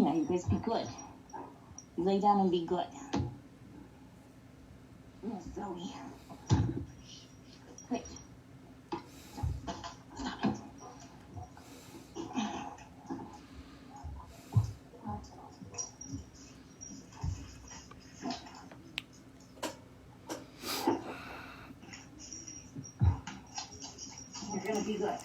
now you guys be good. You lay down and be good. Yes, Zoe. Wait. Stop it. You're gonna be good.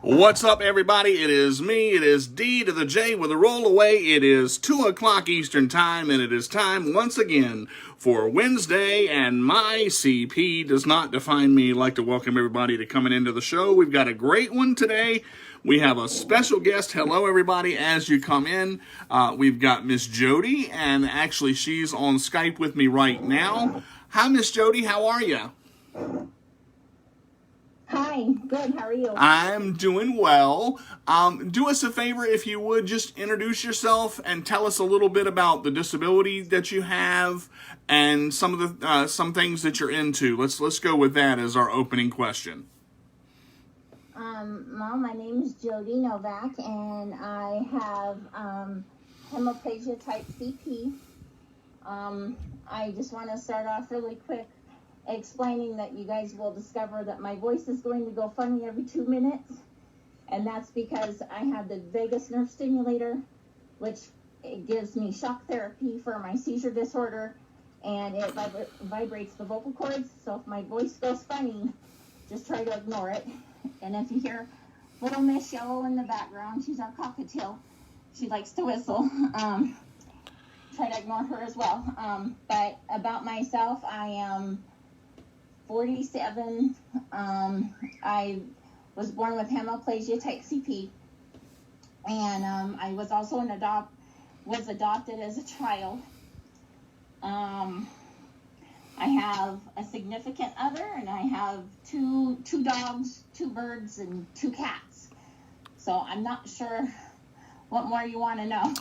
What's up, everybody? It is me. It is D to the J with a roll away. It is 2 o'clock Eastern Time, and it is time once again for Wednesday, and my CP does not define me. I'd like to welcome everybody to coming into the show. We've got a great one today. We have a special guest. Hello, everybody, as you come in. We've got Miss Jody, and actually she's on Skype with me right now. Hi, Miss Jody. How are you? Hi, good. How are you? I'm doing well. Do us a favor, if you would, just introduce yourself and tell us a little bit about the disability that you have and some of the some things that you're into. Let's go with that as our opening question. Well, my name is Jody Novak, and I have hemiplegia type CP. I just want to start off really quick explaining that you guys will discover that my voice is going to go funny every 2 minutes, and that's because I have the vagus nerve stimulator, which it gives me shock therapy for my seizure disorder, and it vibrates the vocal cords. So if my voice goes funny, just try to ignore it. And if you hear little Miss Yellow in the background, she's our cockatiel. She likes to whistle. Try to ignore her as well. But about myself, I am 47. I was born with hemiplegia type CP, and I was also adopted as a child. I have a significant other, and I have two dogs, 2 birds, and 2 cats. So I'm not sure what more you want to know.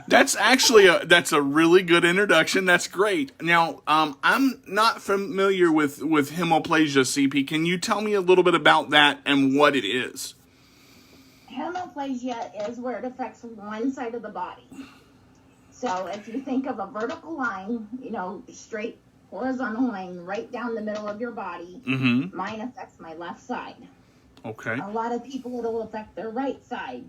That's actually that's a really good introduction. That's great. Now, I'm not familiar with hemiplegia CP. Can you tell me a little bit about that and what it is? Hemiplegia is where it affects one side of the body. So if you think of a vertical line, straight horizontal line right down the middle of your body, mine affects my left side. Okay. A lot of people, it'll affect their right side.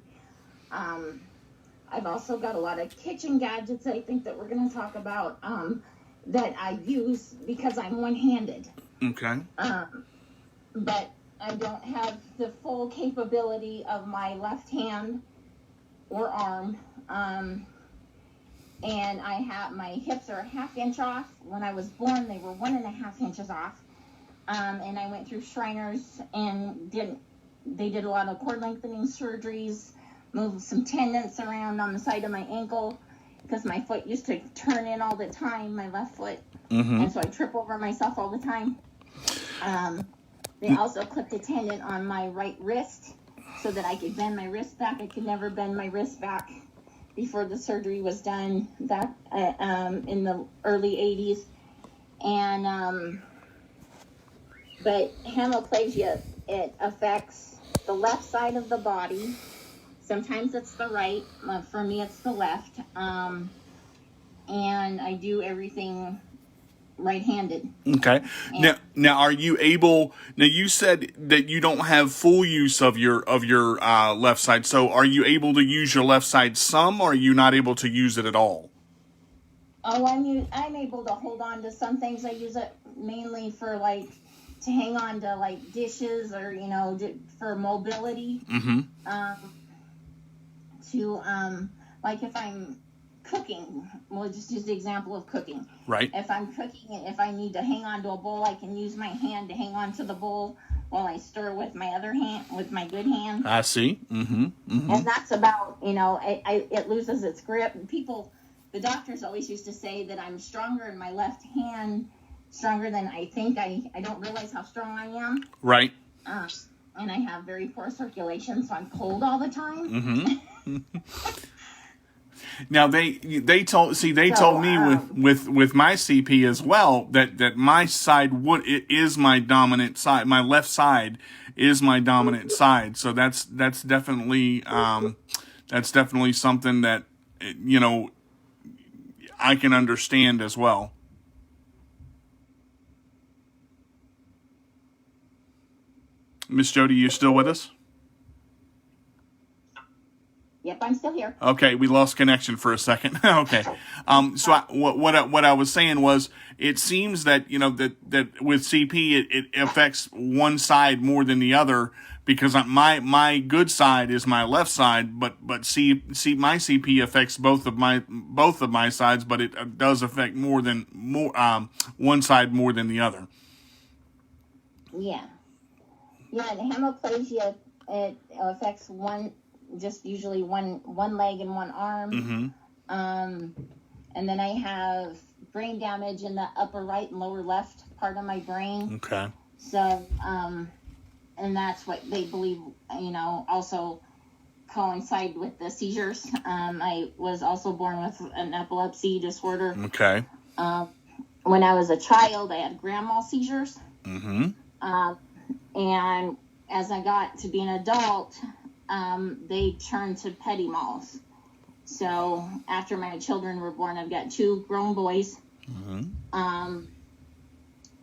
I've also got a lot of kitchen gadgets I think that we're going to talk about that I use because I'm one-handed. Okay. But I don't have the full capability of my left hand or arm. And my hips are a 1/2 inch off. When I was born, they were 1.5 inches off. And I went through Shriners and they did a lot of cord lengthening surgeries, moved some tendons around on the side of my ankle because my foot used to turn in all the time, my left foot. And so I trip over myself all the time. They also clipped a tendon on my right wrist so that I could bend my wrist back. I could never bend my wrist back before the surgery was done back in the early 80s. And but hemiplegia, it affects the left side of the body. Sometimes it's the right. For me, it's the left. And I do everything right-handed. Okay. Now, are you able? Now, you said that you don't have full use of your left side. So, are you able to use your left side some, or are you not able to use it at all? Oh, I'm able to hold on to some things. I use it mainly for to hang on to dishes or for mobility. If I'm cooking, we'll just use the example of cooking. Right. If I'm cooking and if I need to hang on to a bowl, I can use my hand to hang on to the bowl while I stir with my other hand, with my good hand. I see. And that's about, it loses its grip. And the doctors always used to say that I'm stronger in my left hand, stronger than I think. I don't realize how strong I am. Right. And I have very poor circulation, so I'm cold all the time. Now they told me with my CP as well that my side is my dominant side. My left side is my dominant side. So that's definitely something that I can understand as well. Miss Jody, you still with us? Yep, I'm still here. Okay, we lost connection for a second. Okay, so what I was saying was, it seems that that with CP it affects one side more than the other, because my good side is my left side, but my CP affects both of my sides, but it does affect one side more than the other. Yeah, and hemiplegia, it affects usually one leg and one arm. Mm-hmm. And then I have brain damage in the upper right and lower left part of my brain. Okay. So, and that's what they believe, also coincide with the seizures. I was also born with an epilepsy disorder. Okay. When I was a child, I had grand mal seizures. Mm-hmm. And as I got to be an adult, they turned to petit mals. So after my children were born, I've got 2 grown boys. Mm-hmm. And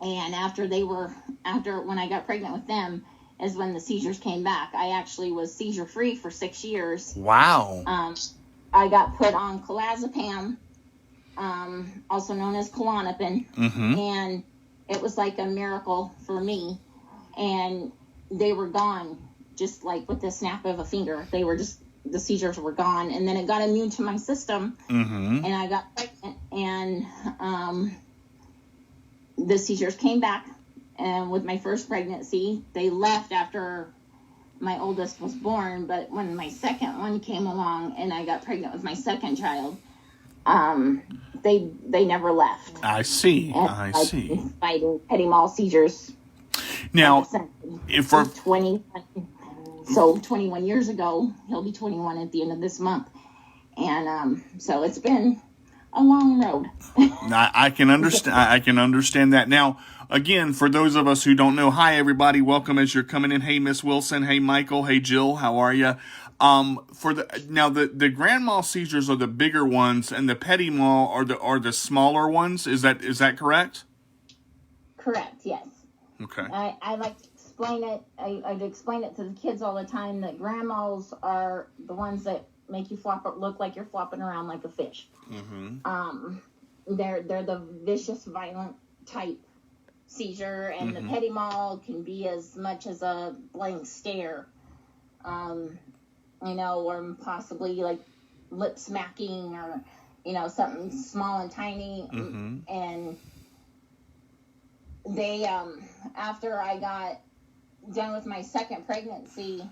when I got pregnant with them is when the seizures came back. I actually was seizure free for 6 years. Wow. I got put on clonazepam, also known as Klonopin. Mm-hmm. And it was like a miracle for me. And they were gone just like with the snap of a finger. The seizures were gone, and then it got immune to my system. Mm-hmm. And I got pregnant, and the seizures came back. And with my first pregnancy, they left after my oldest was born, but when my second one came along and I got pregnant with my second child, they never left. I see. And I I've see. been fighting petit mal seizures Now, if for 21 years ago, he'll be 21 at the end of this month. And so it's been a long road. I can understand that. Now, again, for those of us who don't know, hi everybody, welcome as you're coming in. Hey Miss Wilson, hey Michael, hey Jill, how are you? The grand mal seizures are the bigger ones, and the petit mal are the smaller ones. Is that correct? Correct. Yes. Okay. I like to explain it. I'd explain it to the kids all the time that grand mals are the ones that make you look like you're flopping around like a fish. Mm-hmm. They're the vicious, violent type seizure, and Mm-hmm. the petit mal can be as much as a blank stare, or possibly like lip smacking, or something small and tiny. Mm-hmm. And they after I got done with my second pregnancy,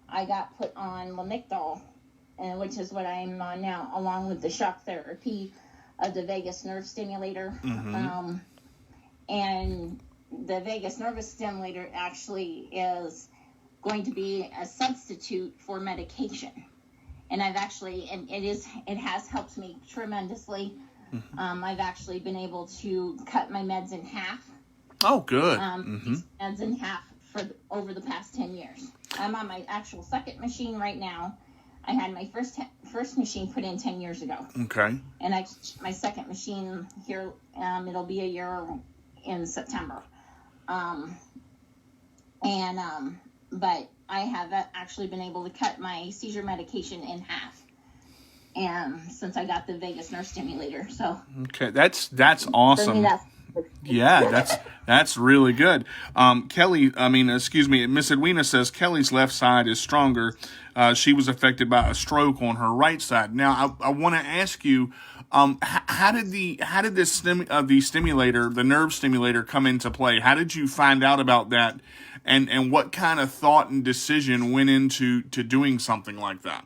I got put on Lamictal, which is what I'm on now, along with the shock therapy of the vagus nerve stimulator. Mm-hmm. And the vagus nervous stimulator actually is going to be a substitute for medication. And it has helped me tremendously. Mm-hmm. I've actually been able to cut my meds in half. Oh, good. These meds in half over the past 10 years. I'm on my actual second machine right now. I had my first machine put in 10 years ago. Okay. And my second machine here, it'll be a year in September. But I have actually been able to cut my seizure medication in half. And since I got the vagus nerve stimulator, so. Okay, that's awesome. For me, Yeah, that's really good. Miss Edwina says Kelly's left side is stronger. She was affected by a stroke on her right side. Now, I want to ask you, how did the nerve stimulator come into play? How did you find out about that, and what kind of thought and decision went into doing something like that?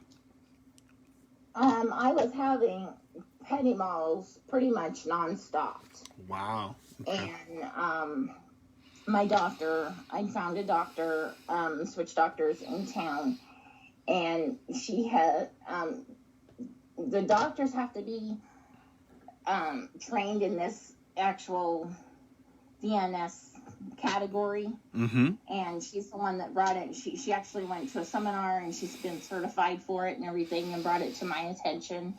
I was having petit mals pretty much nonstop. Wow. Okay. And I found a doctor, switch doctors in town, and she had, the doctors have to be trained in this actual VNS category. Mm-hmm. And she's the one that brought it. She actually went to a seminar, and she's been certified for it and everything, and brought it to my attention.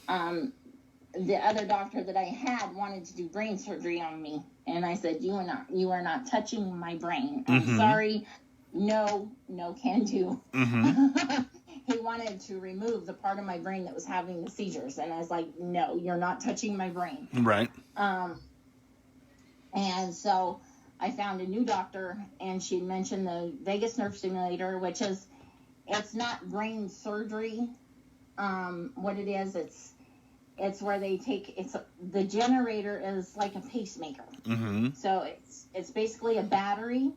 the other doctor that I had wanted to do brain surgery on me. And I said, you are not touching my brain. I'm sorry. No can do. He wanted to remove the part of my brain that was having the seizures. And I was like, no, you're not touching my brain. Right. And so I found a new doctor, and she mentioned the vagus nerve stimulator, which is, it's not brain surgery. What it is, it's where they take, the generator is like a pacemaker. So it's basically a battery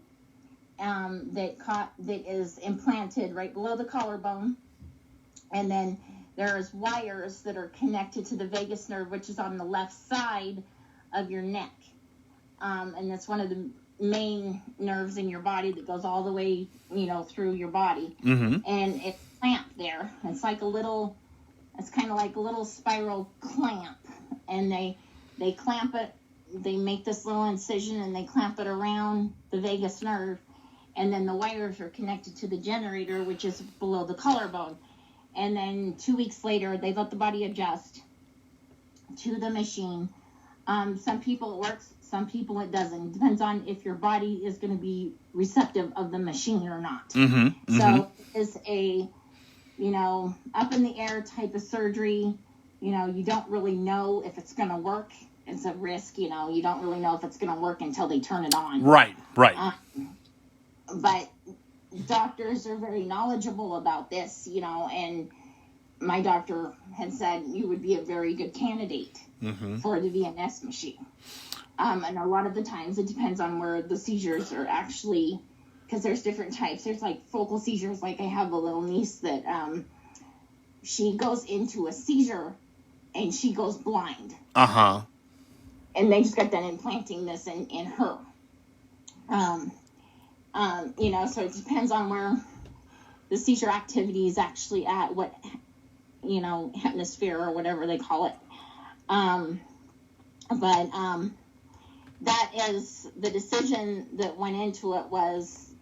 that is implanted right below the collarbone, and then there's wires that are connected to the vagus nerve, which is on the left side of your neck, and that's one of the main nerves in your body that goes all the way, through your body, and it's clamped there. It's like it's kind of like a little spiral clamp, and they clamp it. They make this little incision and they clamp it around the vagus nerve, and then the wires are connected to the generator, which is below the collarbone. And then 2 weeks later, they let the body adjust to the machine. Some people it works, some people it doesn't. It depends on if your body is going to be receptive of the machine or not. So it's a, up in the air type of surgery. You don't really know if it's going to work. It's a risk, you don't really know if it's going to work until they turn it on. Right. But doctors are very knowledgeable about this, and my doctor had said you would be a very good candidate for the VNS machine. And a lot of the times it depends on where the seizures are actually, because there's different types. There's like focal seizures. Like I have a little niece that she goes into a seizure and she goes blind. And they just got done implanting this in her. So it depends on where the seizure activity is actually at, what, hemisphere or whatever they call it. But that is the decision that went into it, was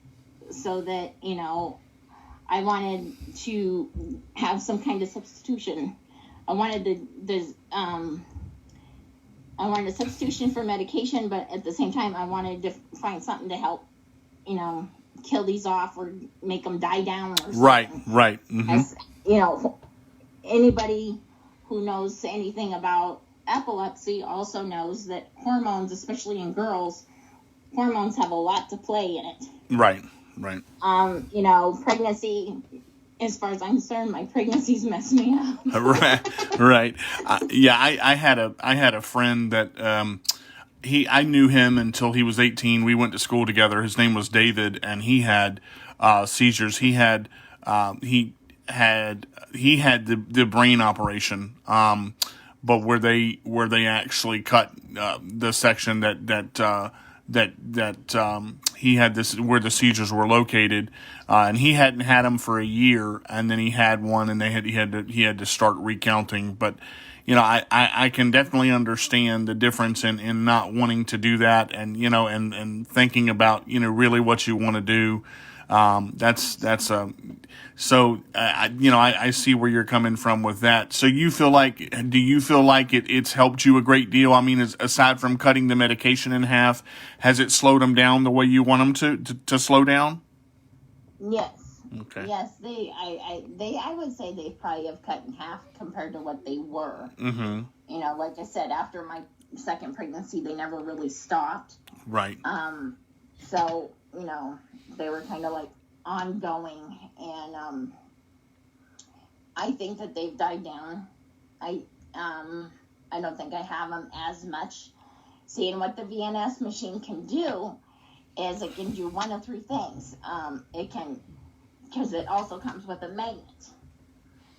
so that, I wanted to have some kind of substitution. I wanted I wanted a substitution for medication, but at the same time, I wanted to find something to help, kill these off or make them die down or something. Right. As, anybody who knows anything about epilepsy also knows that hormones, especially in girls, hormones have a lot to play in it. Right. Pregnancy, as far as I'm concerned, my pregnancies messed me up. Right. I had a friend that I knew him until he was 18. We went to school together. His name was David, and he had seizures. He had the brain operation, but where they actually cut the section that he had this, where the seizures were located, and he hadn't had them for a year, and then he had one, and he had to start recounting. But I can definitely understand the difference in not wanting to do that, and and thinking about really what you want to do. I see where you're coming from with that. So do you feel like it's helped you a great deal? I mean, aside from cutting the medication in half, has it slowed them down the way you want them to slow down? Yes. Okay. Yes, I would say they probably have cut in half compared to what they were. Like I said, after my second pregnancy, they never really stopped. Right. So, they were kind of like ongoing, and I think that they've died down. I don't think I have them as much. See, and what the VNS machine can do is it can do one of three things. It can, because it also comes with a magnet,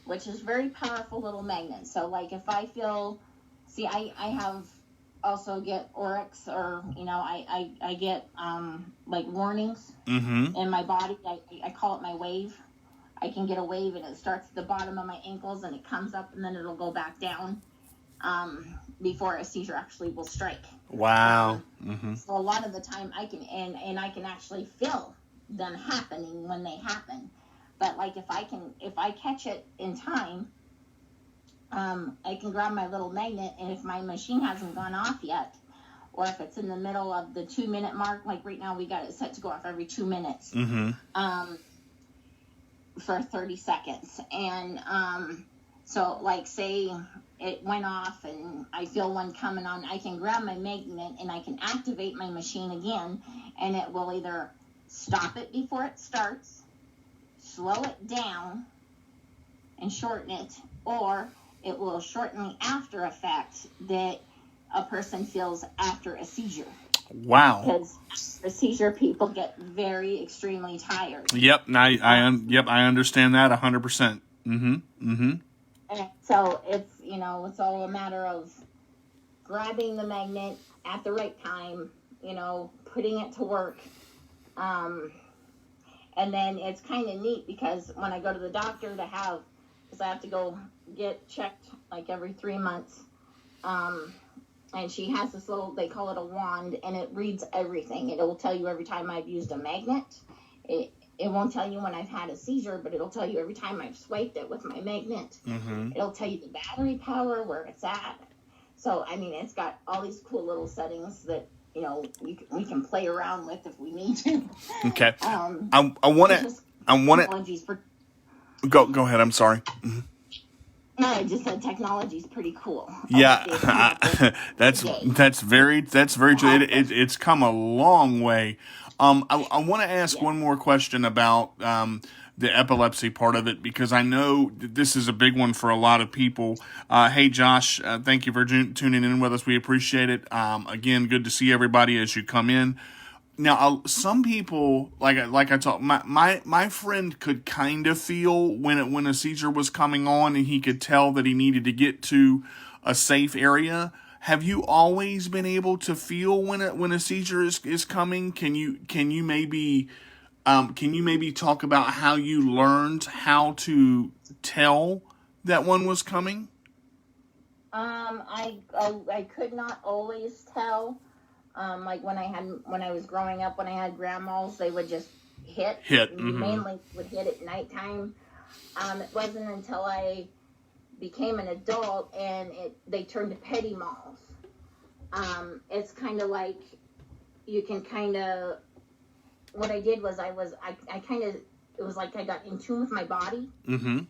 which is very powerful little magnet. So, like, if I feel, I have also get oryx, or I get like warnings in my body. I call it my wave. I can get a wave, and it starts at the bottom of my ankles, and it comes up, and then it'll go back down before a seizure actually will strike. Wow. So a lot of the time I can and I can actually feel them happening when they happen. But like if I catch it in time, I can grab my little magnet, and if my machine hasn't gone off yet, or if it's in the middle of the 2-minute mark, like right now we got it set to go off every 2 minutes, for 30 seconds. And so like say it went off and I feel one coming on, I can grab my magnet and I can activate my machine again, and it will either stop it before it starts, slow it down and shorten it, or it will shorten the after effect that a person feels after a seizure. Wow. Because the seizure, people get very extremely tired. Yep, I understand that 100%. And so it's, it's all a matter of grabbing the magnet at the right time, putting it to work. And then it's kind of neat because when I go to the doctor because I have to go get checked like every 3 months. And she has this little, they call it a wand, and it reads everything. It will tell you every time I've used a magnet. It won't tell you when I've had a seizure, but it'll tell you every time I've swiped it with my magnet. It'll tell you the battery power, where it's at. So, I mean, it's got all these cool little settings that, we can play around with if we need to. Okay. I want to... Go ahead, I'm sorry. No, I just said technology's pretty cool. Yeah, that's very true. It's come a long way. I want to ask one more question about the epilepsy part of it, because I know this is a big one for a lot of people. Hey, Josh, thank you for tuning in with us. We appreciate it. Again, good to see everybody as you come in. Now, some people, like I talked, my friend could kind of feel when a seizure was coming on, and he could tell that he needed to get to a safe area. Have you always been able to feel when a seizure is coming? Can you maybe talk about how you learned how to tell that one was coming? I could not always tell. Like when I was growing up, when I had grandmas, they would just hit. Mainly would hit at nighttime. It wasn't until I became an adult and they turned to petit malls. It's kind of like you can what I did was I it was like I got in tune with my body. And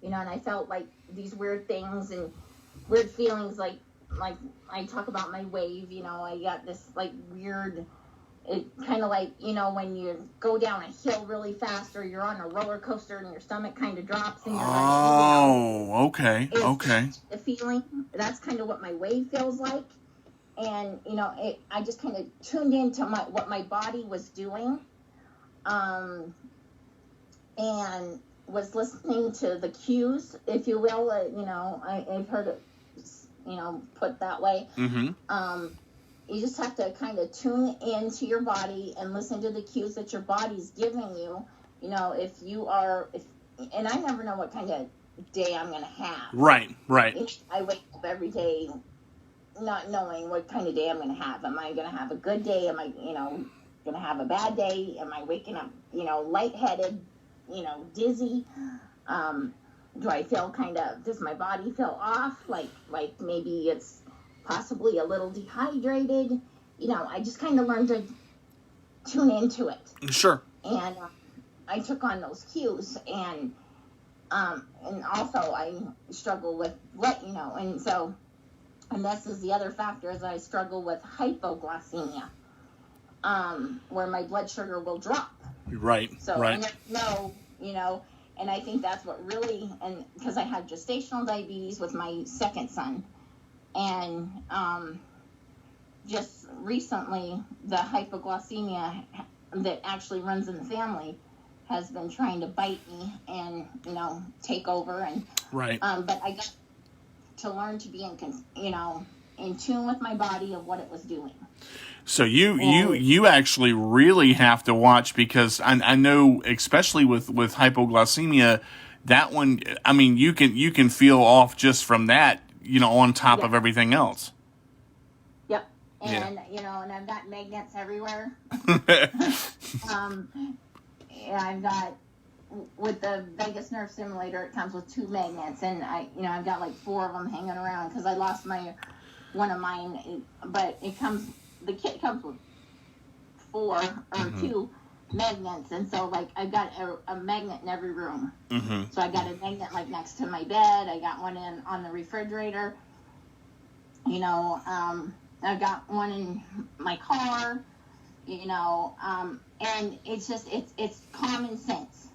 I felt like these weird things and weird feelings, like I talk about my wave, I got this like weird, it kind of like, when you go down a hill really fast or you're on a roller coaster and your stomach kind of drops and you're okay. The feeling, that's kind of what my wave feels like. And, I just kind of tuned into what my body was doing, and was listening to the cues, if you will, I've heard it, put that way. You just have to kind of tune into your body and listen to the cues that your body's giving you. And I never know what kind of day I'm going to have. Right. I wake up every day not knowing what kind of day I'm going to have. Am I going to have a good day? Am I, going to have a bad day? Am I waking up, lightheaded, dizzy? Do I feel does my body feel off? Like maybe it's possibly a little dehydrated. I just kind of learned to tune into it. Sure. And I took on those cues, and also I struggle with and this is the other factor, is I struggle with hypoglycemia, where my blood sugar will drop. Right. So I never know, and I think that's what really, and because I had gestational diabetes with my second son, and just recently the hypoglycemia that actually runs in the family has been trying to bite me and take over, and but I got to learn to be in tune with my body of what it was doing. So you actually really have to watch, because I know, especially with hypoglycemia, that one, I mean, you can feel off just from that, on top of everything else. Yep. And and I've got magnets everywhere. I've got with the Vegas Nerve Simulator, it comes with 2 magnets, and I've got like 4 of them hanging around because I lost one of mine. But the kit comes with 4 or 2 magnets, and so like I've got a magnet in every room. So I got a magnet like next to my bed. I got one on the refrigerator. I've got one in my car. And it's just it's common sense.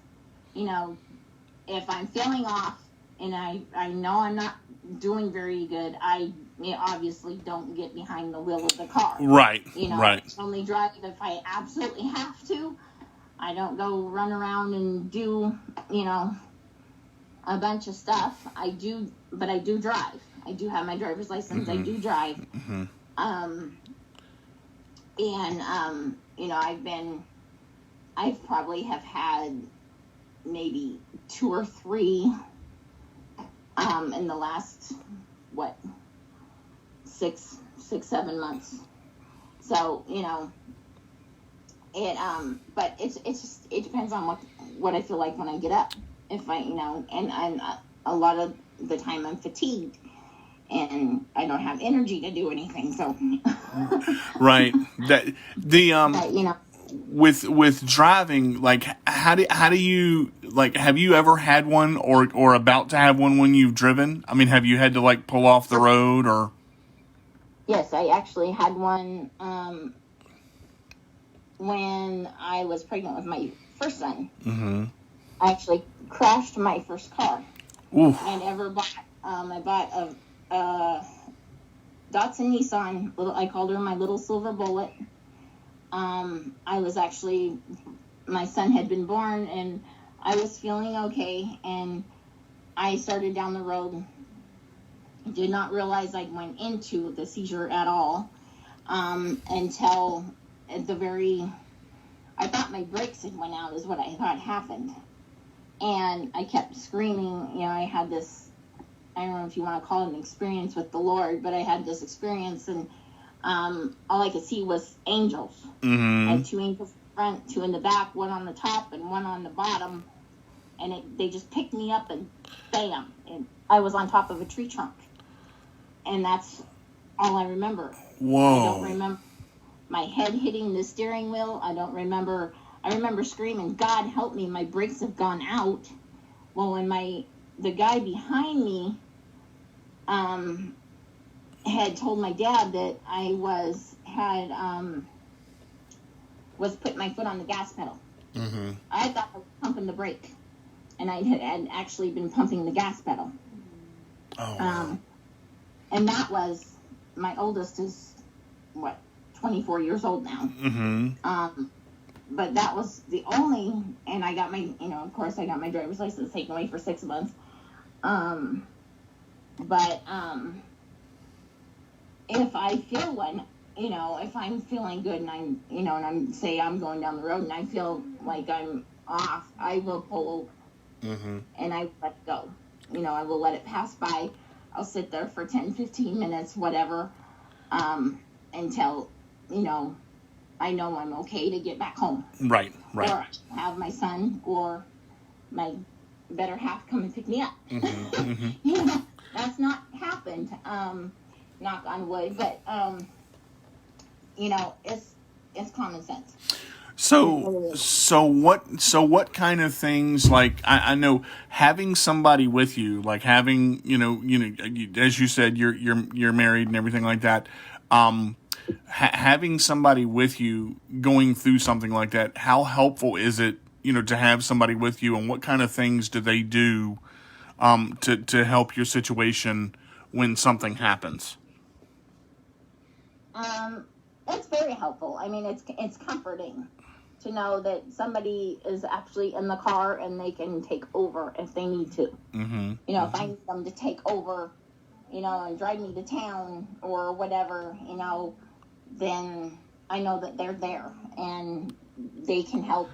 If I'm feeling off and I know I'm not doing very good, I obviously don't get behind the wheel of the car. Right. I only drive if I absolutely have to. I don't go run around and do, a bunch of stuff. I do drive. I do have my driver's license. I do drive. I probably have had maybe 2 or 3 in the last 6-7 months. So but it depends on what I feel like when I get up. If and I'm a lot of the time I'm fatigued and I don't have energy to do anything. So right. With driving, like how do you, like, have you ever had one or about to have one when you've driven? I mean, have you had to like pull off the road or? Yes, I actually had one when I was pregnant with my first son. I actually crashed my first car. Oof. I never bought. I bought a Datsun Nissan. I called her my little silver bullet. I was actually, my son had been born, and I was feeling okay, and I started down the road. Did not realize I went into the seizure at all until at the very, I thought my brakes had went out is what I thought happened. And I kept screaming. I had this, I don't know if you want to call it an experience with the Lord, but I had this experience, and all I could see was angels. I had 2 angels in the front, 2 in the back, 1 on the top and 1 on the bottom. And they just picked me up and bam. And I was on top of a tree trunk. And that's all I remember. Whoa. I don't remember my head hitting the steering wheel. I remember screaming, God help me, my brakes have gone out. Well, when the guy behind me had told my dad that I was putting my foot on the gas pedal. I thought I was pumping the brake, and I had actually been pumping the gas pedal. Oh. And that was, my oldest is 24 years old now. But that was the only, and I got my, of course I got my driver's license taken away for 6 months. But if I feel one, if I'm feeling good and I'm, and I'm going down the road and I feel like I'm off, I will pull over. And I let it go. I will let it pass by. I'll sit there for 10, 15 minutes, whatever, until, I know I'm okay to get back home. Right. Or have my son or my better half come and pick me up. That's not happened, knock on wood, but, it's common sense. So what kind of things, like, I know having somebody with you, like having, as you said, you're married and everything like that, having somebody with you going through something like that, how helpful is it, to have somebody with you, and what kind of things do they do, to help your situation when something happens? It's very helpful. I mean, it's comforting to know that somebody is actually in the car and they can take over if they need to. If I need them to take over, and drive me to town or whatever, then I know that they're there and they can help,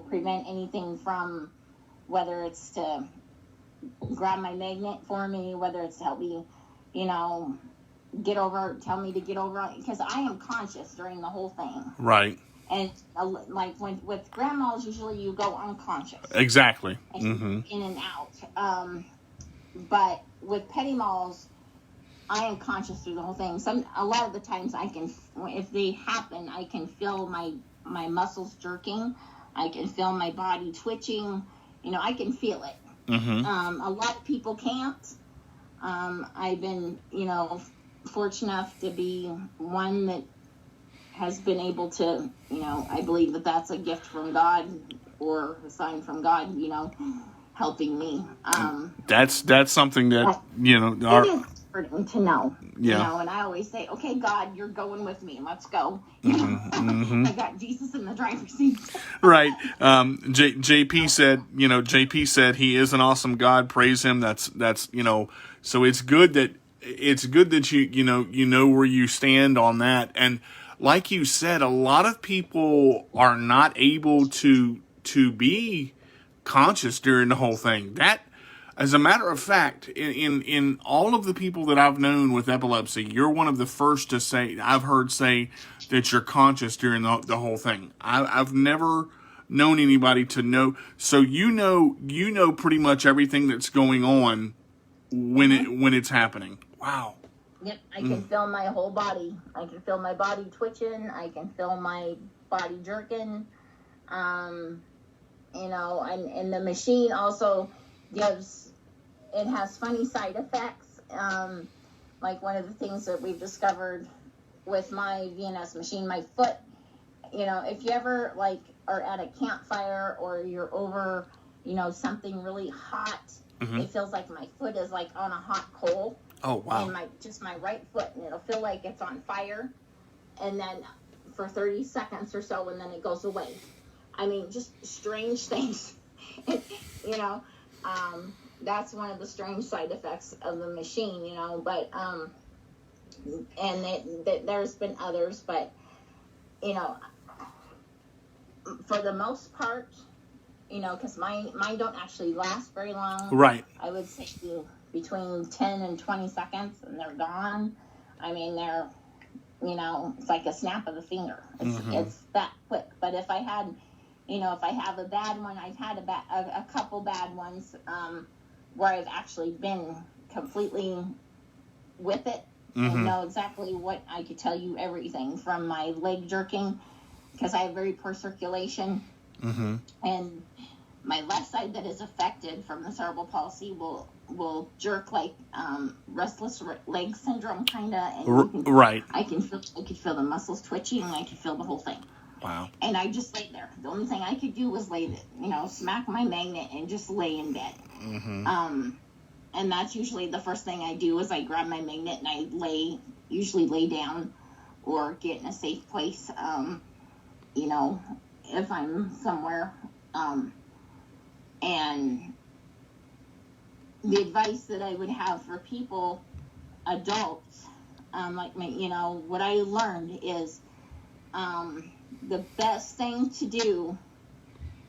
prevent anything from, whether it's to grab my magnet for me, whether it's to help me, tell me to get over, because I am conscious during the whole thing. Right. And like with grand mals, usually you go unconscious. Exactly. In and out. But with petit mals, I am conscious through the whole thing. A lot of the times if they happen, I can feel my muscles jerking. I can feel my body twitching. I can feel it. A lot of people can't. I've been, fortunate enough to be one that has been able to, I believe that that's a gift from God or a sign from God, helping me. That's something that, it is important to know, and I always say, okay, God, you're going with me. Let's go. I got Jesus in the driver's seat. Right. JP said he is an awesome God. Praise him. That's so it's good that you know where you stand on that. And like you said, a lot of people are not able to be conscious during the whole thing. That, as a matter of fact, in all of the people that I've known with epilepsy, you're one of the first to say, I've heard say that you're conscious during the whole thing. I've never known anybody to know. So you know pretty much everything that's going on when it's happening. Wow. Yep, I can feel my whole body. I can feel my body twitching. I can feel my body jerking. And the machine also has funny side effects. Like one of the things that we've discovered with my VNS machine, my foot, if you ever are at a campfire or you're over, something really hot, it feels like my foot is on a hot coal. Oh, wow. And my right foot, and it'll feel like it's on fire. And then for 30 seconds or so, and then it goes away. I mean, just strange things, that's one of the strange side effects of the machine, but, and there's been others, but, for the most part, because mine don't actually last very long. Right. I would say between 10 and 20 seconds, and they're gone. I mean, they're, it's like a snap of the finger. It's that quick. But if I had, if I have a bad one, I've had a couple bad ones where I've actually been completely with it and know exactly what I could tell you everything from my leg jerking, because I have very poor circulation. And my left side that is affected from the cerebral palsy will jerk like restless leg syndrome kind of. Right. I could feel the muscles twitching, and I could feel the whole thing. Wow. And I just laid there. The only thing I could do was smack my magnet and just lay in bed. And that's usually the first thing I do is I grab my magnet and I usually lay down or get in a safe place. If I'm somewhere. And the advice that I would have for people, adults, like me, what I learned is the best thing to do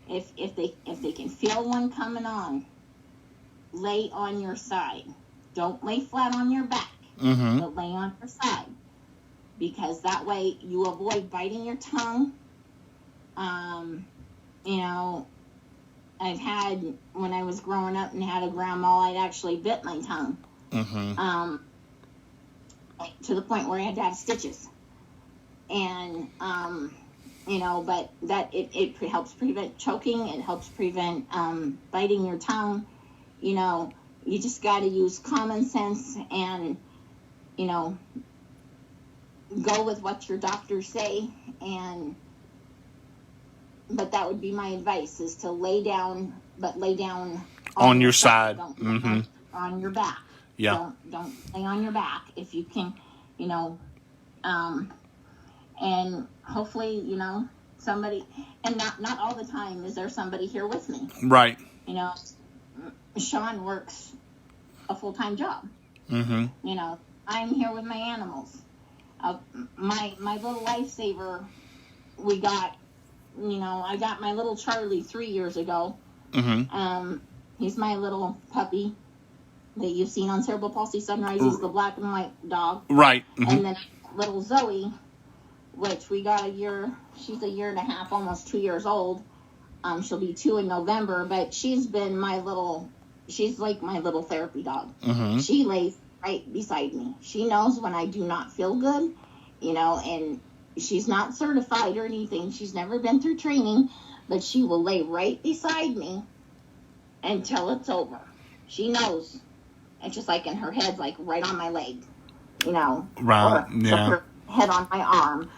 if they can feel one coming on, lay on your side. Don't lay flat on your back, but lay on your side, because that way you avoid biting your tongue. I've had, when I was growing up and had a grand mal, I'd actually bit my tongue. To the point where I had to have stitches. And, but that it helps prevent choking. It helps prevent biting your tongue. You just got to use common sense and, go with what your doctors say. But that would be my advice, is to lay down, but lay down on your side. Don't on your back. Yeah. Don't lay on your back if you can, and hopefully, somebody, and not all the time is there somebody here with me. Right. Sean works a full-time job. I'm here with my animals. My little lifesaver, we got, I got my little Charlie 3 years ago. He's my little puppy that you've seen on Cerebral Palsy Sunrise. He's the black and white dog. Right. And then little Zoe which we got a year. She's a year and a half, almost 2 years old. She'll be 2 in November, but she's been she's like my little therapy dog. Mm-hmm. She lays right beside me. She knows when I do not feel good, and she's not certified or anything. She's never been through training, but she will lay right beside me until it's over. She knows. It's just like in her head's like right on my leg, Right, or yeah. her head on my arm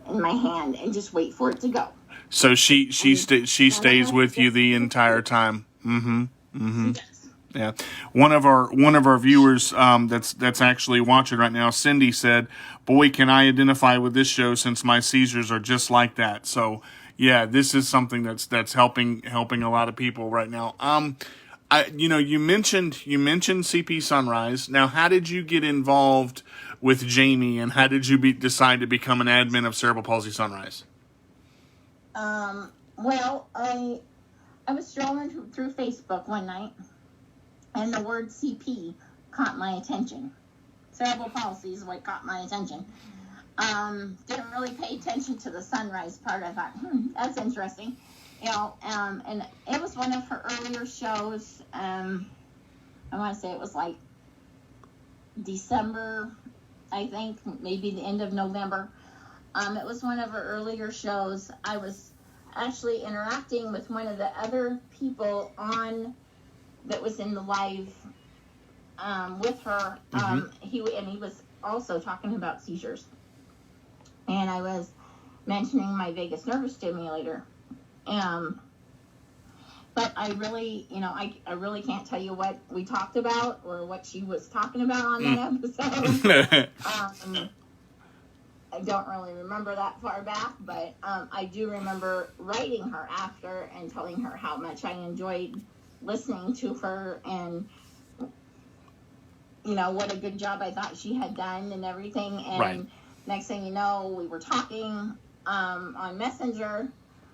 and my hand and just wait for it to go. So she stays with you the entire time. Mm-hmm. Mm-hmm. Yes. Yeah. One of our viewers that's actually watching right now, Cindy, said, "Boy, can I identify with this show since my seizures are just like that." So yeah, this is something that's helping a lot of people right now. You mentioned CP Sunrise. Now, how did you get involved with Jamie, and how did you decide to become an admin of Cerebral Palsy Sunrise? Well, I was strolling through Facebook one night, and the word CP caught my attention. Cerebral palsy is what caught my attention. Didn't really pay attention to the Sunrise part. I thought, that's interesting. And it was one of her earlier shows. I want to say it was like December, I think, maybe the end of November. It was one of her earlier shows. I was actually interacting with one of the other people that was in the live with her. He was also talking about seizures, and I was mentioning my vagus nerve stimulator. But I really, I really can't tell you what we talked about or what she was talking about on that episode. I don't really remember that far back, but I do remember writing her after and telling her how much I enjoyed listening to her and, what a good job I thought she had done and everything. And right. Next thing you know, we were talking on Messenger.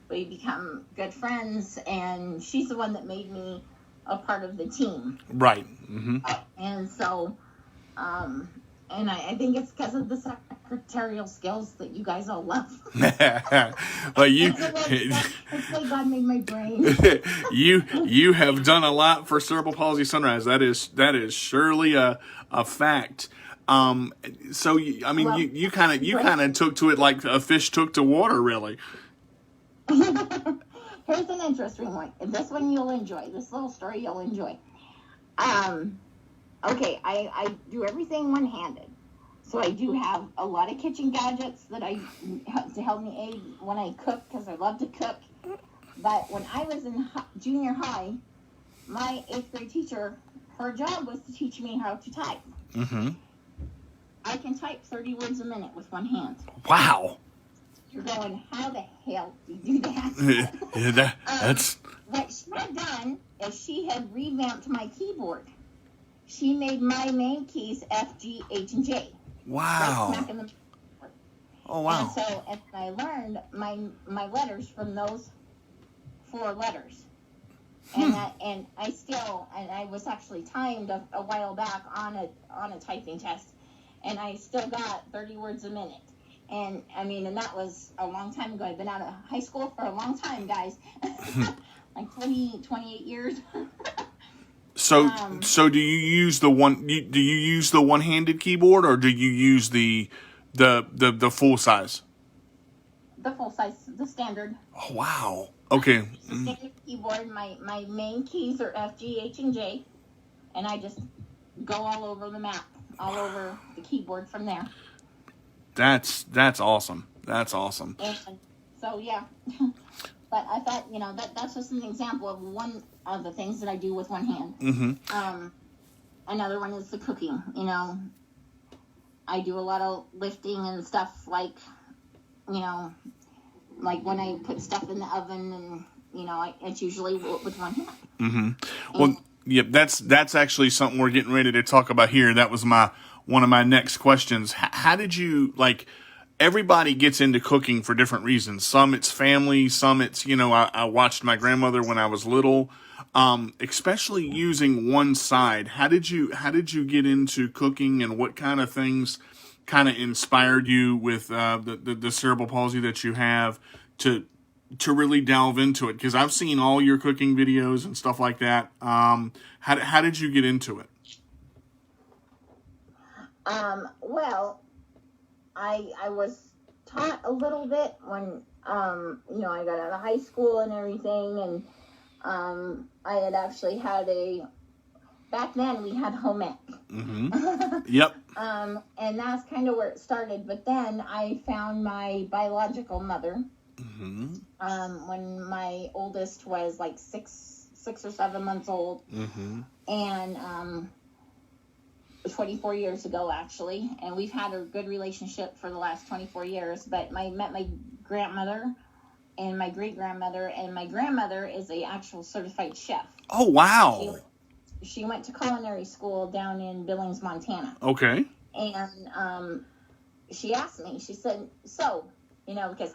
We become good friends, and she's the one that made me a part of the team. Right. Mm-hmm. And so, and I think it's because of the secretarial skills that you guys all love. Well, it's like God made my brain. you have done a lot for Cerebral Palsy Sunrise. That is surely a fact. So you kind of took to it like a fish took to water, really. Here's an interesting one. This one you'll enjoy. This little story you'll enjoy. Okay, I do everything one-handed. So I do have a lot of kitchen gadgets that to help me aid when I cook, because I love to cook. But when I was in junior high, my 8th grade teacher, her job was to teach me how to type. Mm-hmm. I can type 30 words a minute with one hand. Wow. You're going, how the hell do you do that? Yeah, that's... What she had done is she had revamped my keyboard. She made my main keys F, G, H, and J. Wow. Right smack in the keyboard. Oh, wow. And so I learned my letters from those 4 letters. And I was actually timed a while back on a typing test, and I still got 30 words a minute. And and that was a long time ago. I've been out of high school for a long time, guys. Like 28 years. So do you use the one-handed keyboard, or do you use the full size? The full size, the standard. Oh, wow. Okay. The standard keyboard. My main keys are F, G, H, and J, and I just go all over the map, all over the keyboard from there. That's awesome. That's awesome. And so yeah, but I thought that's just an example of one of the things that I do with one hand. Mm-hmm. Another one is the cooking. I do a lot of lifting and stuff like when I put stuff in the oven, and it's usually with one hand. Mm-hmm. Well, yep. That's actually something we're getting ready to talk about here. That was one of my next questions. How did you, everybody gets into cooking for different reasons. Some it's family, some it's, I watched my grandmother when I was little, especially using one side. How did you get into cooking, and what kind of things kind of inspired you with the cerebral palsy that you have to really delve into it? Because I've seen all your cooking videos and stuff like that. How did you get into it? Well, I was taught a little bit when, I got out of high school and everything, and I had actually had back then we had home ec. Mm-hmm. Yep. And that's kind of where it started. But then I found my biological mother, mm-hmm. When my oldest was like six or 7 months old. Mm-hmm. And, 24 years ago, actually, and we've had a good relationship for the last 24 years, but I met my grandmother and my great-grandmother, and my grandmother is a actual certified chef. Oh, wow. She went to culinary school down in Billings, Montana. Okay. And she asked me, she said, so, because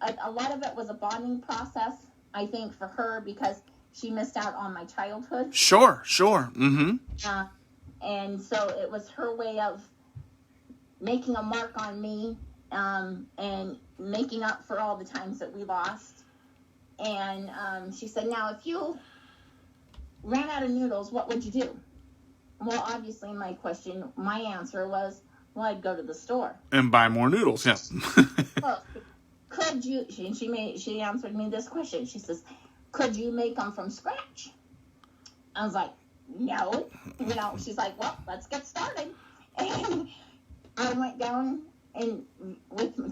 a lot of it was a bonding process, I think, for her, because she missed out on my childhood. Sure. Mm-hmm. And so it was her way of making a mark on me, and making up for all the times that we lost. And she said, now, if you ran out of noodles, what would you do? Well, obviously, my answer was, well, I'd go to the store. And buy more noodles, yeah. Well, could you, she answered me this question. She says, could you make them from scratch? I was like, no, she's like, well, let's get started. And I went down and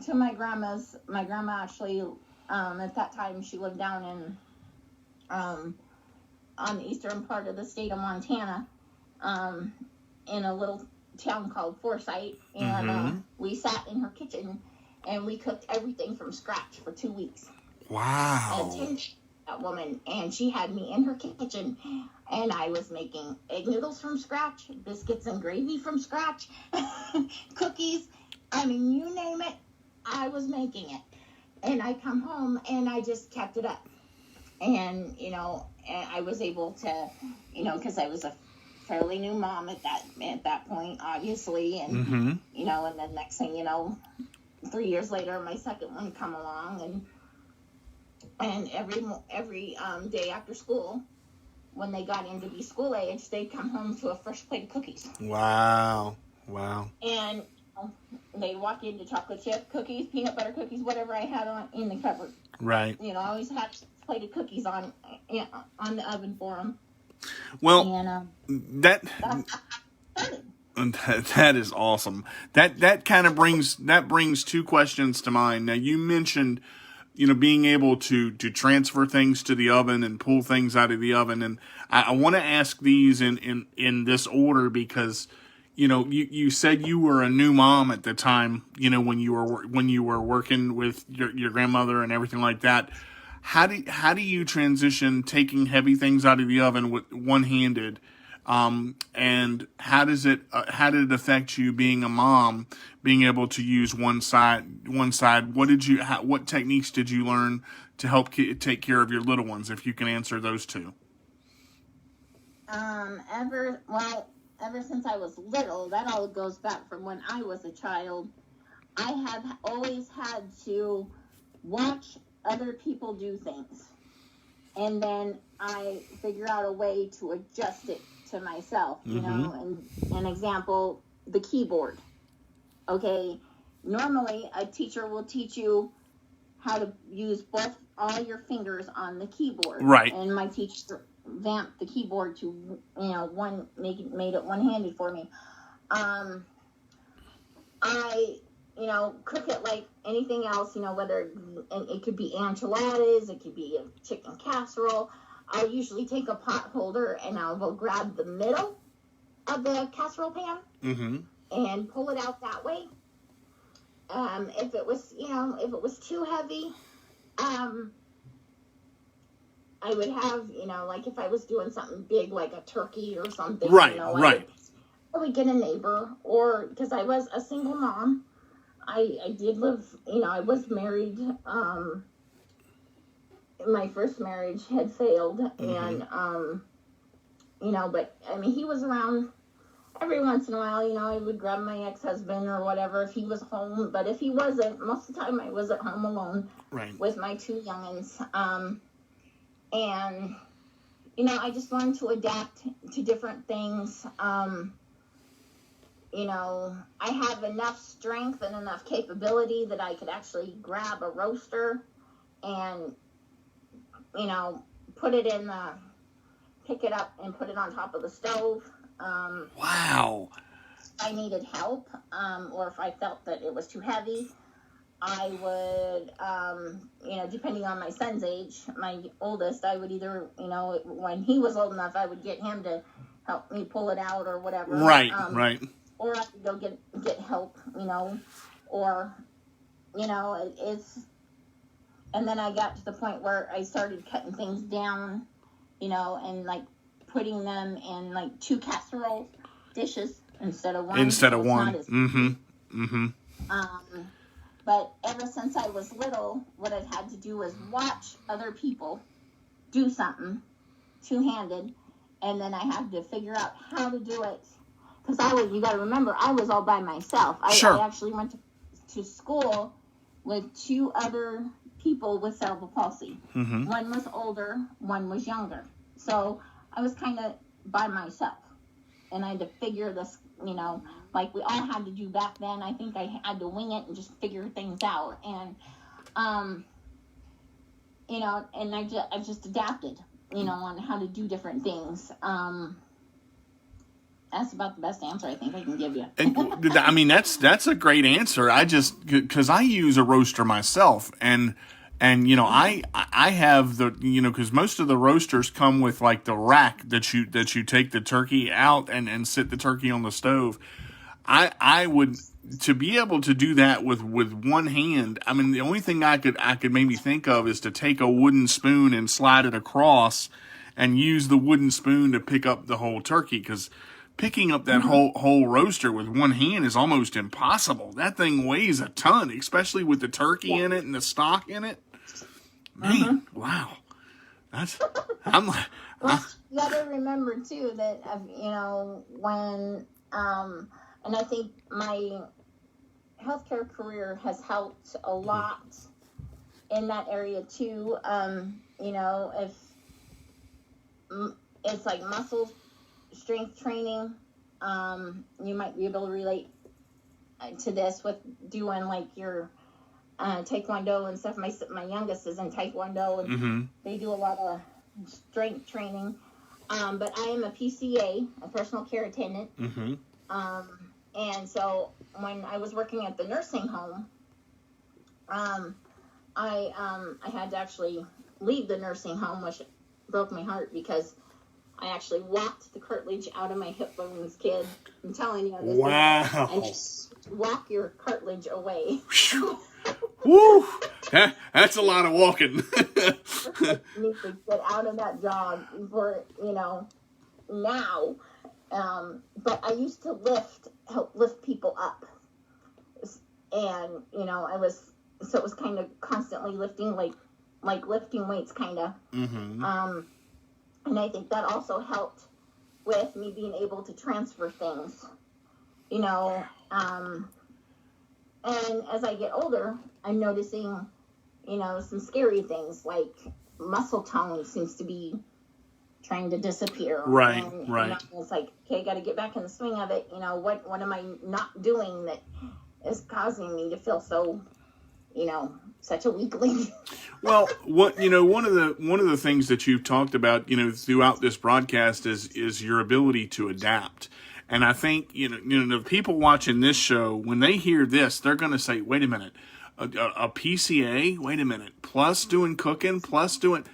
to my grandma's. My grandma actually, at that time, she lived down in, on the eastern part of the state of Montana, in a little town called Forsyth, and we sat in her kitchen and we cooked everything from scratch for 2 weeks. Wow. That woman, and she had me in her kitchen, and I was making egg noodles from scratch, biscuits and gravy from scratch, cookies. I mean, you name it, I was making it. And I come home and I just kept it up. And, and I was able to, because I was a fairly new mom at that point, obviously. And, and then next thing 3 years later, my second one come along, and every day after school, when they got into be school age, they'd come home to a fresh plate of cookies. Wow. And they'd walk into chocolate chip cookies, peanut butter cookies, whatever I had in the cupboard. Right. I always had a plate of cookies on the oven for them. Well, and, that is awesome. That kind of brings two questions to mind. Now, you mentioned, being able to transfer things to the oven and pull things out of the oven. And I want to ask these in this order because, you said you were a new mom at the time, when you were working with your grandmother and everything like that. How do you transition taking heavy things out of the oven with one-handed? And how did it affect you being a mom, being able to use one side? What techniques did you learn to help take care of your little ones? If you can answer those two. Ever since I was little, that all goes back from when I was a child. I have always had to watch other people do things, and then I figure out a way to adjust it to myself, and an example, the keyboard. Okay, normally a teacher will teach you how to use all your fingers on the keyboard. Right. And my teacher vamped the keyboard to, made it one-handed for me. I, cook it like anything else, whether it could be enchiladas, it could be a chicken casserole. I'll usually take a pot holder and I'll go grab the middle of the casserole pan and pull it out that way. If it was too heavy, I would have, like if I was doing something big like a turkey or something, right. I would get a neighbor, or because I was a single mom, I did live, I was married. My first marriage had failed, and but I mean, he was around every once in a while, I would grab my ex-husband or whatever if he was home. But if he wasn't, most of the time I was at home alone with my 2 youngins. And, I just learned to adapt to different things. I have enough strength and enough capability that I could actually grab a roaster and, pick it up and put it on top of the stove. Wow. If I needed help, or if I felt that it was too heavy, I would, depending on my son's age, my oldest, I would either, when he was old enough, I would get him to help me pull it out or whatever. Right. Or I could go get help, or, it's, and then I got to the point where I started cutting things down, and like putting them in like 2 casserole dishes instead of one. But ever since I was little, what I've had to do is watch other people do something two-handed, and then I had to figure out how to do it. Because you got to remember, I was all by myself. I actually went to school with 2 other people with cerebral palsy. Mm-hmm. One was older, one was younger. So I was kind of by myself. And I had to figure this, like we all had to do back then. I think I had to wing it and just figure things out. And, and I just adapted, on how to do different things. That's about the best answer I think I can give you. And, I mean, that's a great answer. Because I use a roaster myself, and I have the, because most of the roasters come with like the rack that you take the turkey out and sit the turkey on the stove. I would, to be able to do that with one hand. I mean, the only thing I could maybe think of is to take a wooden spoon and slide it across, and use the wooden spoon to pick up the whole turkey, because picking up that whole roaster with one hand is almost impossible. That thing weighs a ton, especially with the turkey in it and the stock in it. Man, wow. I'm like... Well, you got to remember, too, that, when... and I think my healthcare career has helped a lot in that area, too. If it's like muscle strength training, you might be able to relate to this with doing like your taekwondo and stuff. My youngest is in taekwondo, and they do a lot of strength training. But I am a PCA, a personal care attendant. And so when I was working at the nursing home, I had to actually leave the nursing home, which broke my heart, because I actually walked the cartilage out of my hip bones, kid. I'm telling you. Wow. And just walk your cartilage away. Woo! That's a lot of walking. Need to get out of that job for, now. But I used to help lift people up. And, so it was kind of constantly lifting, like lifting weights, kind of. And I think that also helped with me being able to transfer things, and as I get older, I'm noticing, some scary things, like muscle tone seems to be trying to disappear. Right. It's like, okay, I got to get back in the swing of it. What am I not doing that is causing me to feel so, such a weakling? Well, one of the things that you've talked about, throughout this broadcast is your ability to adapt. And I think, the people watching this show, when they hear this, they're going to say, wait a minute, a PCA, wait a minute, plus doing cooking, plus doing...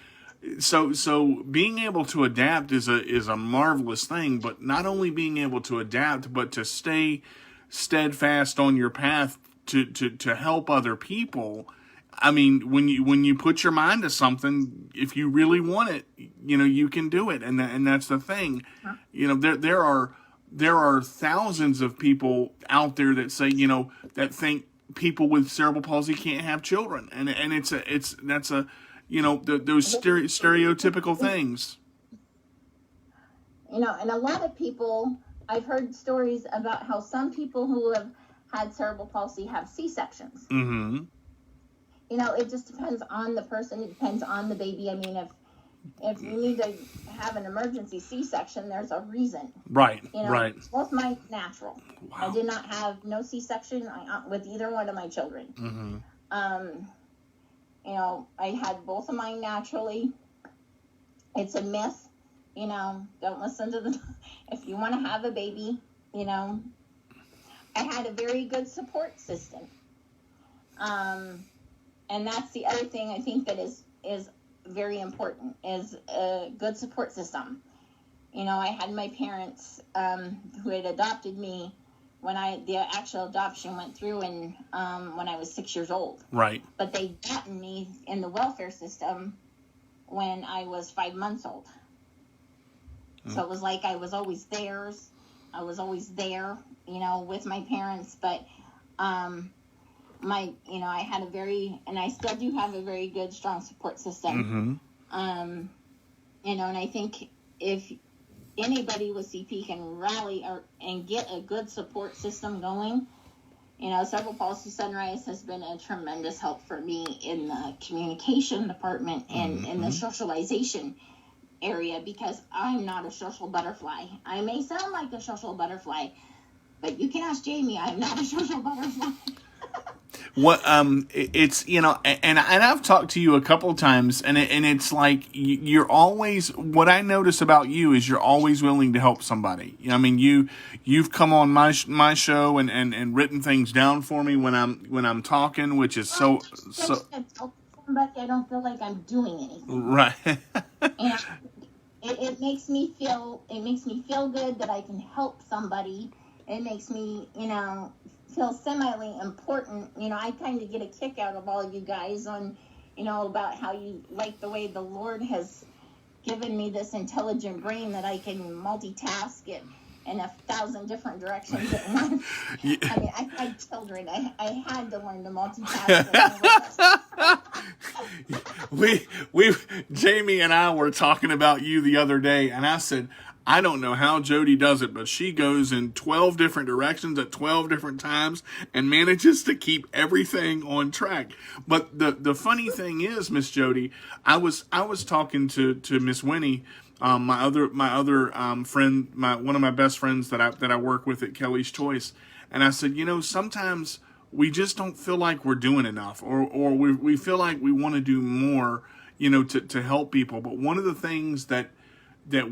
So being able to adapt is a marvelous thing, but not only being able to adapt, but to stay steadfast on your path to help other people. I mean, when you put your mind to something, if you really want it, you can do it, and that's the thing. There are thousands of people out there that say, that think people with cerebral palsy can't have children, and that's those stereotypical things. And a lot of people I've heard stories about how some people who have had cerebral palsy have C-sections. Mm-hmm. You know, it just depends on the person. It depends on the baby. I mean, if you need to have an emergency C-section, there's a reason. Right, you know, right. Both mine natural. Wow. I did not have no C-section with either one of my children. Mm-hmm. You know, I had both of mine naturally. It's a myth. You know, don't listen to the... If you want to have a baby, you know, I had a very good support system. And that's the other thing I think that is very important, is a good support system. You know, I had my parents who had adopted me when the actual adoption went through when I was 6 years old. Right. But they gotten me in the welfare system when I was 5 months old. So it was like I was always theirs. I was always there, you know, with my parents. But I had and I still do have a very good, strong support system. Mm-hmm. You know, and I think if anybody with CP can rally and get a good support system going, you know, Cerebral Palsy Sunrise has been a tremendous help for me in the communication department and in the socialization area, because I'm not a social butterfly. I may sound like a social butterfly, but you can ask Jamie, I'm not a social butterfly. What it's, you know, and I've talked to you a couple of times, and it's like you're always, what I notice about you is you're always willing to help somebody. I mean, you've come on my show and written things down for me when I'm talking, which is so. Somebody, I don't feel like I'm doing anything. Right. And it makes me feel good that I can help somebody. It makes me, you know, feel semi important. You know, I kind of get a kick out of all of you guys on, you know, about how you like the way the Lord has given me this intelligent brain that I can multitask it in 1,000 different directions at once. Yeah. I mean, I had children. I had to learn to multitask. Jamie and I were talking about you the other day, and I said, I don't know how Jody does it, but she goes in 12 different directions at 12 different times and manages to keep everything on track. But the funny thing is, Miss Jody, I was talking to Miss Winnie, my other friend, one of my best friends that I work with at Kelly's Choice, and I said, you know, sometimes we just don't feel like we're doing enough, or we feel like we want to do more, you know, to help people. But one of the things that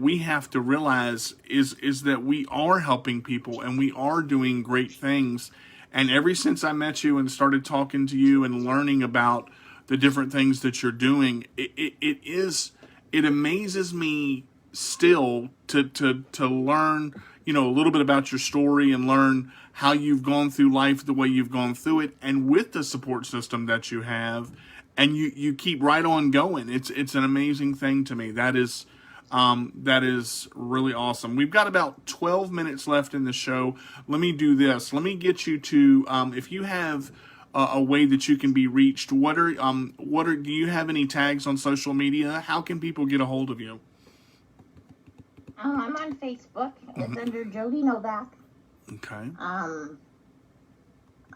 we have to realize is that we are helping people and we are doing great things. And ever since I met you and started talking to you and learning about the different things that you're doing, it amazes me still to learn, you know, a little bit about your story and learn how you've gone through life the way you've gone through it, and with the support system that you have, and you keep right on going. It's an amazing thing to me. That is really awesome. We've got about 12 minutes left in the show. Let me do this. Let me get you to, if you have a way that you can be reached, do you have any tags on social media? How can people get a hold of you? I'm on Facebook. It's under Jody Novak. Okay.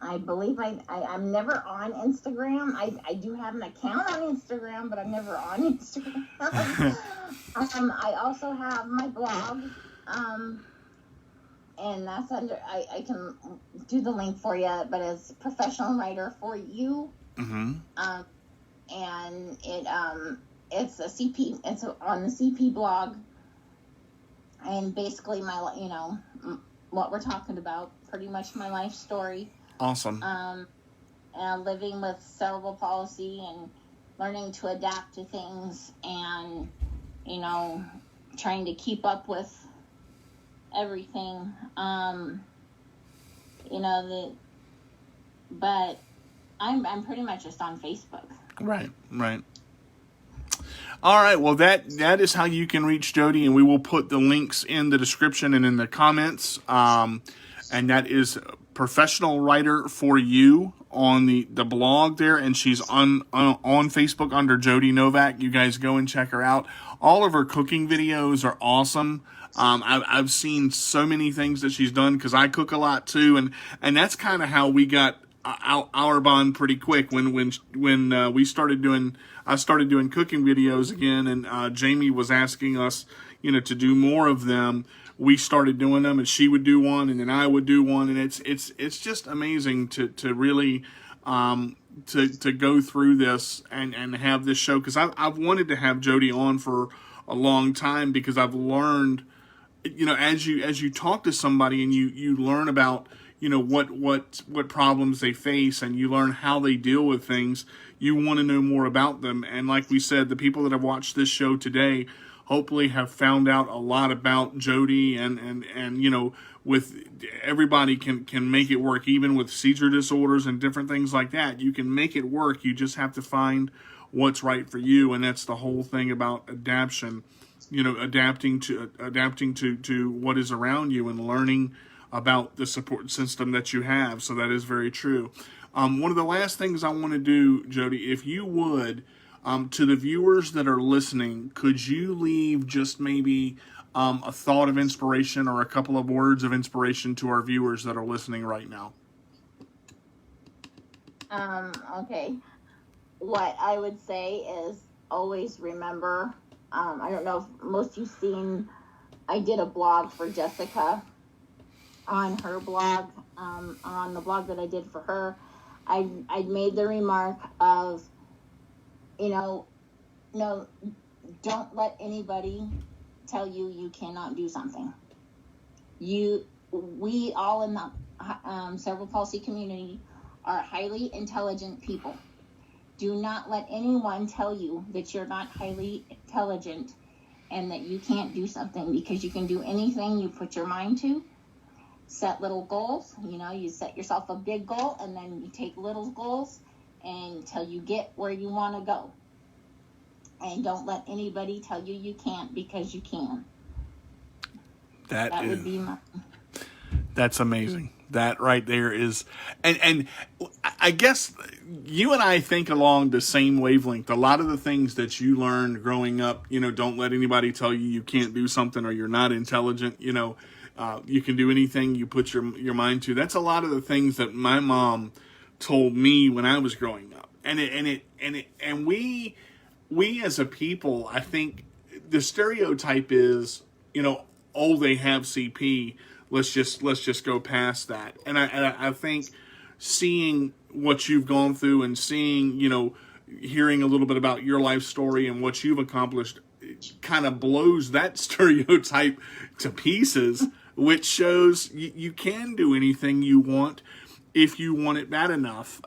I believe I'm never on Instagram. I do have an account on Instagram, but I'm never on Instagram. I also have my blog, and that's under, I can do the link for you, but it's Professional Writer for You. Mm-hmm. And it's a CP, it's on the CP blog, and basically what we're talking about, pretty much my life story. Awesome. And living with cerebral palsy and learning to adapt to things, and, you know, trying to keep up with everything. But I'm pretty much just on Facebook. Right. All right, well, that is how you can reach Jody, and we will put the links in the description and in the comments. And that is professional writer for you on the blog there, and she's on Facebook under Jody Novak. You guys go and check her out. All of her cooking videos are awesome. I've seen so many things that she's done because I cook a lot too, and that's kind of how we got our bond pretty quick when we started doing. I started doing cooking videos again, and Jamie was asking us, to do more of them. We started doing them, and she would do one, and then I would do one, and it's just amazing to really to go through this and have this show, because I've wanted to have Jody on for a long time, because I've learned, as you talk to somebody and you learn about what problems they face, and you learn how they deal with things, you want to know more about them. And like we said, the people that have watched this show today hopefully have found out a lot about Jody, and with everybody can make it work, even with seizure disorders and different things like that. You can make it work. You just have to find what's right for you, and that's the whole thing about adaptation. Adapting to what is around you, and learning about the support system that you have. So that is very true. One of the last things I want to do, Jody, if you would, to the viewers that are listening, could you leave just maybe a thought of inspiration or a couple of words of inspiration to our viewers that are listening right now? Okay. What I would say is always remember, I don't know if most of you've seen, I did a blog for Jessica on her blog, on the blog that I did for her. I made the remark of, no, don't let anybody tell you cannot do something. We all in the cerebral palsy community are highly intelligent people. Do not let anyone tell you that you're not highly intelligent and that you can't do something, because you can do anything you put your mind to. Set little goals. You set yourself a big goal, and then you take little goals until you get where you want to go. And don't let anybody tell you can't, because you can. That would be my... That's amazing. That right there is, and I guess you and I think along the same wavelength. A lot of the things that you learned growing up, don't let anybody tell you can't do something, or you're not intelligent. You can do anything you put your mind to. That's a lot of the things that my mom told me when I was growing up. And we as a people, I think the stereotype is, oh, they have CP. Let's just go past that. And I think seeing what you've gone through, and seeing, hearing a little bit about your life story and what you've accomplished, kind of blows that stereotype to pieces, which shows you can do anything you want if you want it bad enough.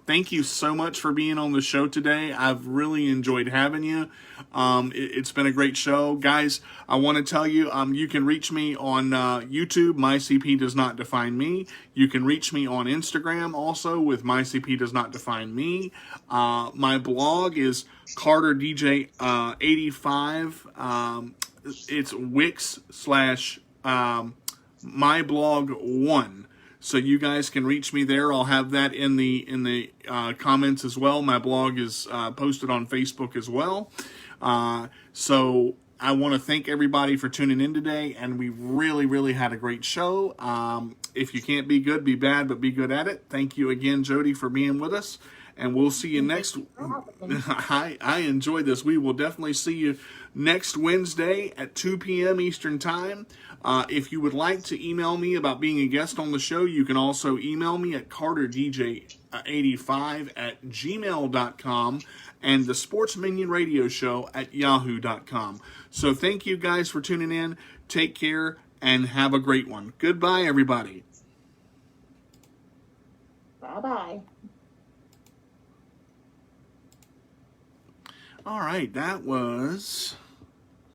Thank you so much for being on the show today. I've really enjoyed having you. It's been a great show. Guys, I want to tell you, you can reach me on YouTube, My CP Does Not Define Me. You can reach me on Instagram also with My CP Does Not Define Me. My blog is CarterDJ85. It's Wix/ myblog1. So you guys can reach me there. I'll have that in the comments as well. My blog is posted on Facebook as well. So I want to thank everybody for tuning in today, and we really, really had a great show. If you can't be good, be bad, but be good at it. Thank you again, Jody, for being with us, and we'll see you next. I enjoyed this. We will definitely see you next Wednesday at 2 p.m. Eastern Time. If you would like to email me about being a guest on the show, you can also email me at carterdj85@gmail.com and the Sports Minion Radio Show at yahoo.com. So thank you guys for tuning in. Take care and have a great one. Goodbye, everybody. Bye-bye. All right, that was...